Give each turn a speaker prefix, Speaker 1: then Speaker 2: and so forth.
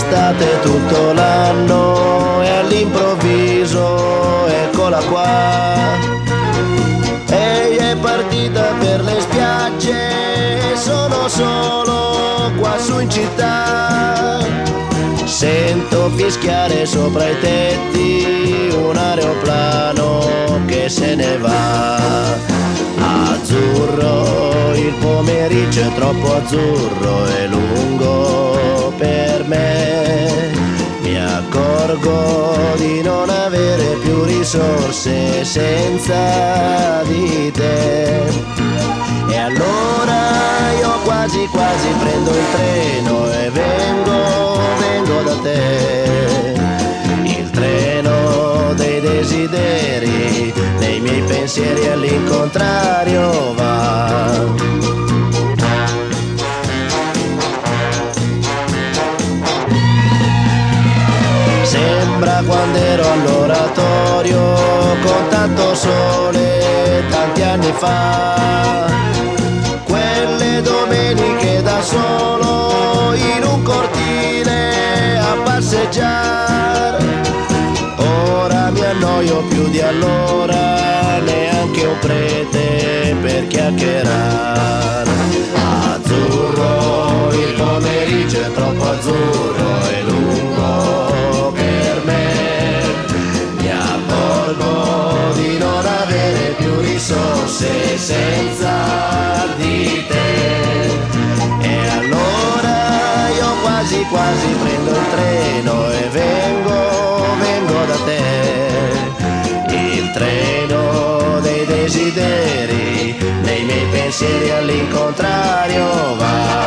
Speaker 1: d'estate tutto l'anno e all'improvviso eccola qua. Ehi, è partita per le spiagge, sono solo qua su in città. Sento fischiare sopra i tetti un aeroplano che se ne va. Azzurro, il pomeriggio è troppo azzurro e lungo per me. Mi accorgo di non avere più risorse senza di te. E allora io quasi quasi prendo il treno e vengo da te. Il treno dei desideri, nei miei pensieri all'incontrario va. Sembra quando ero all'oratorio con tanto sole tanti anni fa. Quelle domeniche da solo in un cortile a passeggiare. Ora mi annoio più di allora, neanche un prete per chiacchierare. Azzurro, il pomeriggio è troppo azzurro e lungo per me. Mi accorgo di non avere più risorse senza di te. E allora io quasi quasi prendo il treno e vengo da te. Il treno dei desideri, nei miei pensieri all'incontrario va.